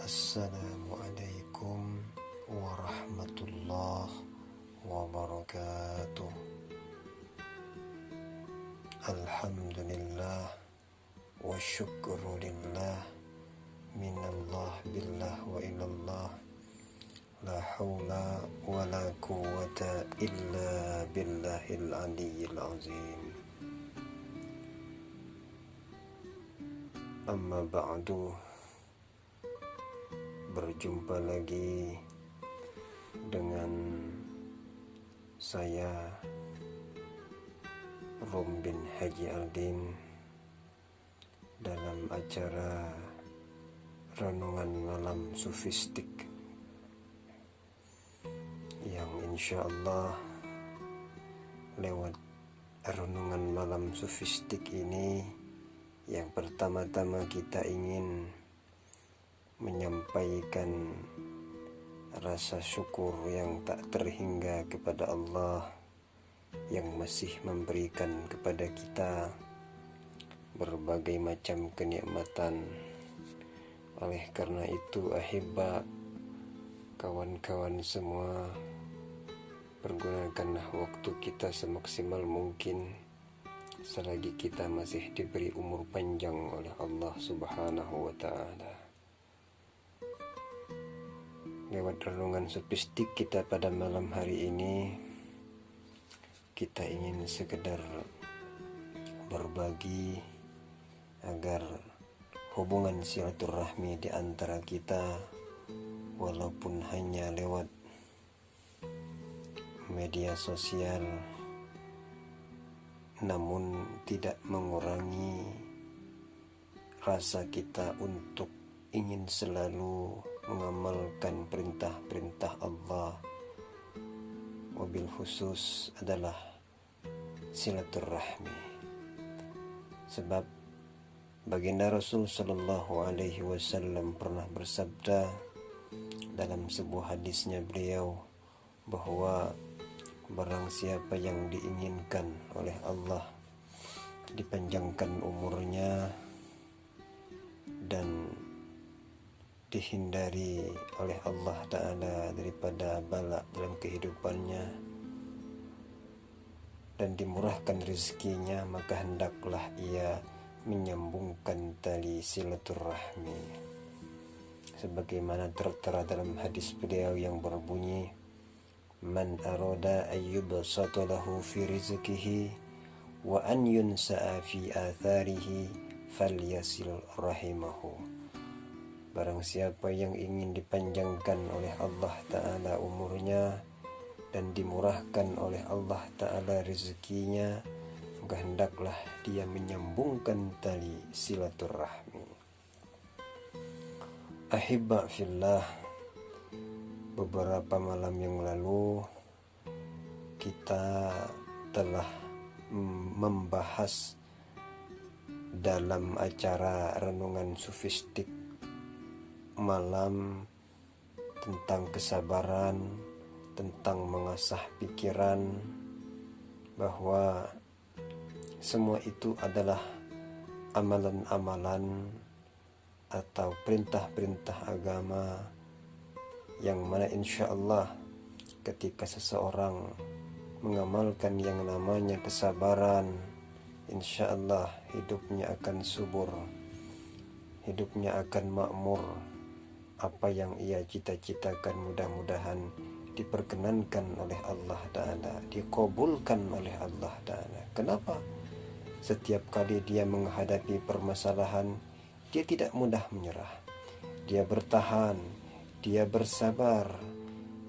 Assalamualaikum warahmatullahi wabarakatuh. Alhamdulillah wa syukrulillah, minallah billah wa ilallah, la hawla wa la quwwata illa billahil aliyyil azim. Amma ba'du, berjumpa lagi dengan saya Rom bin Haji Aldin dalam acara Renungan Malam Sufistik yang insya Allah lewat Renungan Malam Sufistik ini yang pertama-tama kita ingin menyampaikan rasa syukur yang tak terhingga kepada Allah yang masih memberikan kepada kita berbagai macam kenikmatan. Oleh karena itu, ahibba, kawan-kawan semua, pergunakanlah waktu kita semaksimal mungkin selagi kita masih diberi umur panjang oleh Allah Subhanahu wa Ta'ala. Lewat renungan sufistik kita pada malam hari ini, kita ingin sekedar berbagi agar hubungan silaturahmi di antara kita, walaupun hanya lewat media sosial, namun tidak mengurangi rasa kita untuk ingin selalu mengamalkan perintah-perintah Allah. Wabil khusus adalah silaturahmi. Sebab baginda Rasul Sallallahu Alaihi Wasallam pernah bersabda dalam sebuah hadisnya beliau bahwa barang siapa yang diinginkan oleh Allah dipanjangkan umurnya dan dihindari oleh Allah Ta'ala daripada bala dalam kehidupannya dan dimurahkan rezekinya, maka hendaklah ia menyambungkan tali silaturahmi, sebagaimana tertera dalam hadis beliau yang berbunyi, man arada ayyubsata lahu fi rizqihi wa an yunsa'a fi atharihi falyasil rahimahu. Barang siapa yang ingin dipanjangkan oleh Allah Ta'ala umurnya dan dimurahkan oleh Allah Ta'ala rezekinya, maka hendaklah dia menyambungkan tali silaturahmi. Ahibba fillah, beberapa malam yang lalu kita telah membahas dalam acara renungan sufistik malam tentang kesabaran, tentang mengasah pikiran, bahwa semua itu adalah amalan-amalan atau perintah-perintah agama yang mana insya Allah ketika seseorang mengamalkan yang namanya kesabaran, insya Allah hidupnya akan subur, hidupnya akan makmur. Apa yang ia cita-citakan mudah-mudahan diperkenankan oleh Allah Ta'ala, dikabulkan oleh Allah Ta'ala. Kenapa? Setiap kali dia menghadapi permasalahan, dia tidak mudah menyerah, dia bertahan, dia bersabar,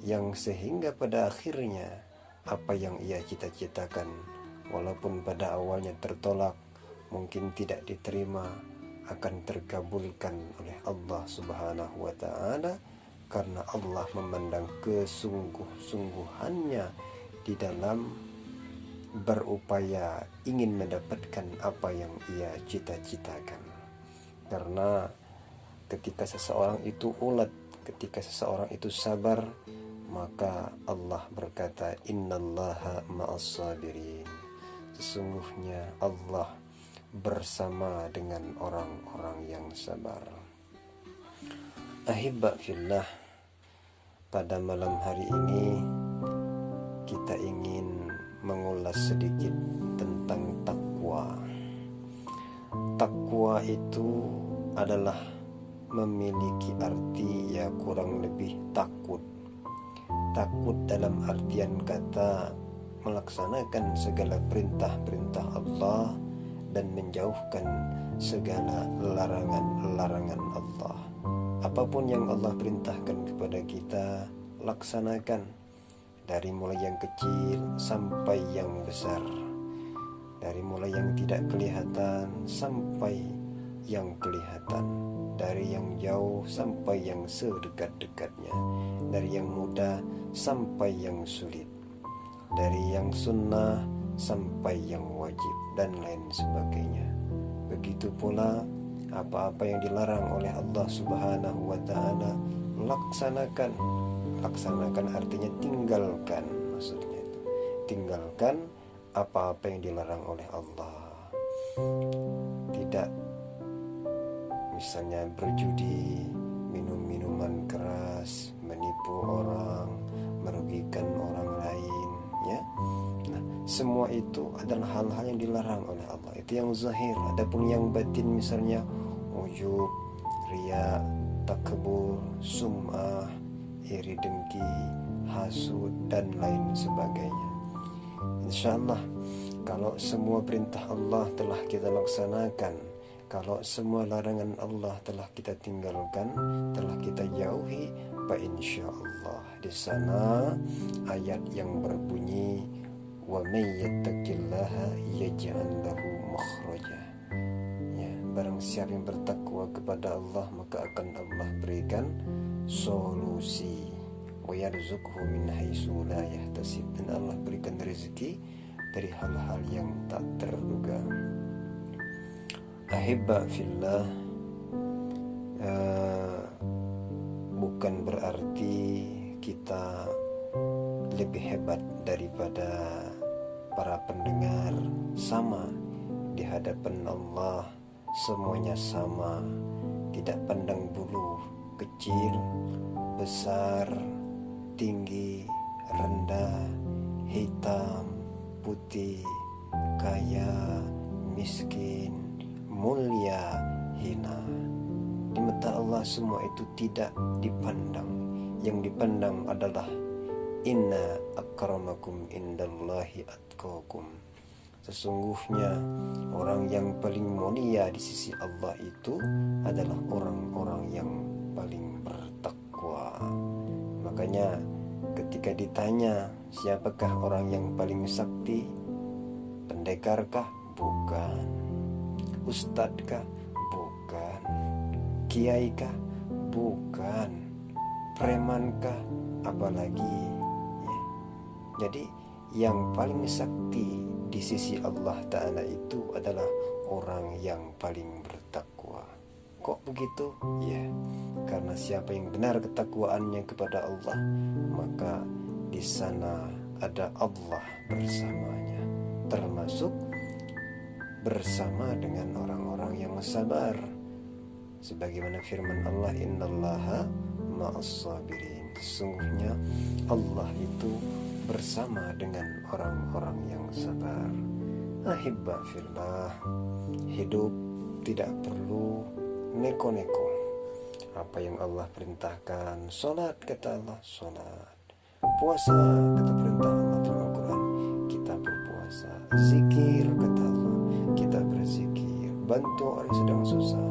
yang sehingga pada akhirnya apa yang ia cita-citakan walaupun pada awalnya tertolak, mungkin tidak diterima, akan terkabulkan oleh Allah Subhanahu wa Ta'ala, karena Allah memandang kesungguh-sungguhannya di dalam berupaya ingin mendapatkan apa yang ia cita-citakan. Karena ketika seseorang itu ulet, ketika seseorang itu sabar, maka Allah berkata, innallaha ma'as sabirin, sesungguhnya Allah bersama dengan orang-orang yang sabar. Ahibba fillah, pada malam hari ini kita ingin mengulas sedikit tentang takwa. Takwa itu adalah memiliki arti ya kurang lebih takut. Takut dalam artian kata melaksanakan segala perintah-perintah Allah dan menjauhkan segala larangan-larangan Allah. Apapun yang Allah perintahkan kepada kita, laksanakan. Dari mulai yang kecil sampai yang besar, dari mulai yang tidak kelihatan sampai yang kelihatan, dari yang jauh sampai yang sedekat-dekatnya, dari yang mudah sampai yang sulit, dari yang sunnah sampai yang wajib, dan lain sebagainya. Begitu pula apa-apa yang dilarang oleh Allah Subhanahu wa ta'ala, laksanakan. Laksanakan artinya tinggalkan, maksudnya itu tinggalkan apa-apa yang dilarang oleh Allah. Tidak misalnya berjudi, minum minuman keras, menipu orang, merugikan orang lain, ya. Nah, semua itu adalah hal-hal yang dilarang oleh Allah. Itu yang zahir. Adapun yang batin misalnya ujub, riya, takabur, sum'ah, iri dengki, hasud, dan lain sebagainya. InsyaAllah kalau semua perintah Allah telah kita laksanakan, kalau semua larangan Allah telah kita tinggalkan, telah kita jauhi, insyaallah di sana ayat yang berbunyi wa may yattaqillaha yaj'al lahu makhraja. Ya, barang siapa yang bertakwa kepada Allah, maka akan Allah berikan solusi. Wa yarzuqhu min haitsu la yahtasib, dan Allah berikan rezeki dari hal-hal yang tak terduga. Ahibba fillah, bukan berarti kita lebih hebat daripada para pendengar. Sama di hadapan Allah, semuanya sama, tidak pandang bulu, kecil, besar, tinggi, rendah, hitam, putih, kaya, miskin, mulia, hina. Di mata Allah semua itu tidak dipandang. Yang dipandang adalah inna akramakum indallahi atqakum. Sesungguhnya orang yang paling mulia di sisi Allah itu adalah orang-orang yang paling bertakwa. Makanya ketika ditanya siapakah orang yang paling sakti, pendekarkah? Bukan. Ustadzkah? Bukan. Kiaikah? Bukan. Premankah? Apalagi ya. Jadi yang paling sakti di sisi Allah Ta'ala itu adalah orang yang paling bertakwa. Kok begitu? Ya, karena siapa yang benar ketakwaannya kepada Allah, maka di sana ada Allah bersamanya, termasuk bersama dengan orang-orang yang sabar. Sebagaimana firman Allah, innallaha ma'as sabirin. Sesungguhnya Allah itu bersama dengan orang-orang yang sabar. Ahibba fillah, hidup tidak perlu neko-neko. Apa yang Allah perintahkan, sholat kata Allah, sholat. Puasa kata perintah Allah dalam Al-Quran, kita berpuasa. Zikir kata Allah, kita berzikir. Bantu orang yang sedang susah,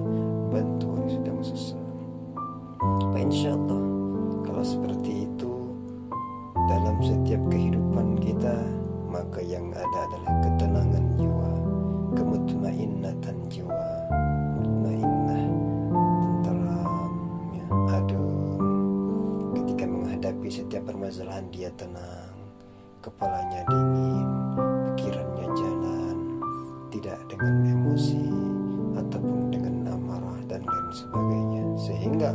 bantu orang yang sedang susah. InsyaAllah kalau seperti itu dalam setiap kehidupan kita, maka yang ada adalah ketenangan jiwa, kemutmainnatan jiwa, mutmainnah, tenteram, ya, adem. Ketika menghadapi setiap permasalahan dia tenang, kepalanya dingin, pikirannya jalan, tidak dengan emosi ataupun dengan amarah dan lain sebagainya, sehingga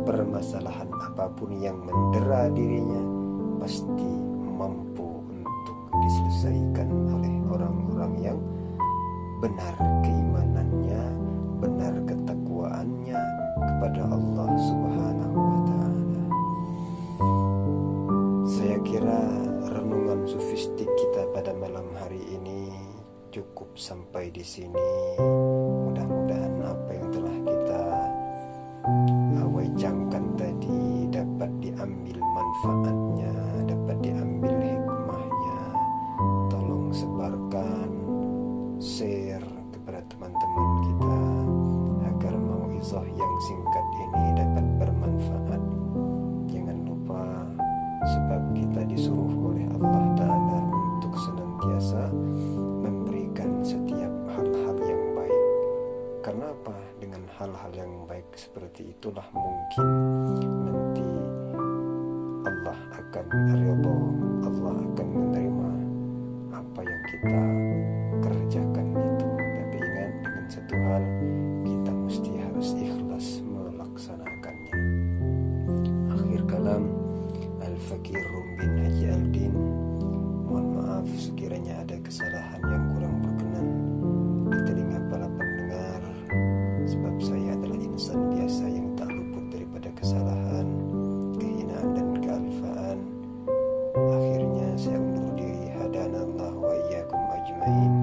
permasalahan apapun yang mendera dirinya pasti mampu untuk diselesaikan oleh orang-orang yang benar keimanannya, benar ketakwaannya kepada Allah Subhanahu malam hari ini cukup sampai di sini. Mudah-mudahan apa yang telah kita wejankan tadi dapat diambil manfaatnya, dapat diambil hikmahnya. Tolong sebarkan, share kepada teman-teman kita agar mauizah yang singkat ini dapat bermanfaat. Jangan lupa, sebab kita disuruh oleh Allah Ta'ala untuk senantiasa memberikan setiap hal-hal yang baik. Karena apa? Dengan hal-hal yang baik seperti itulah mungkin nanti Allah akan ridho, Allah akan menerima apa yang kita kerjakan itu. Tapi ingat dengan satu hal, kita mesti harus ikhlas melaksanakannya. Akhir kalam, Al-Fakir Rum bin Haji Aldin. Mohon maaf sekiranya ada kesalahan yang kurang berkenan di telinga para pendengar, sebab saya adalah insan biasa yang tak luput daripada kesalahan, kehinaan dan kealfaan. Akhirnya saya undur diri. Hadanallahu wa iyyakum ajmain.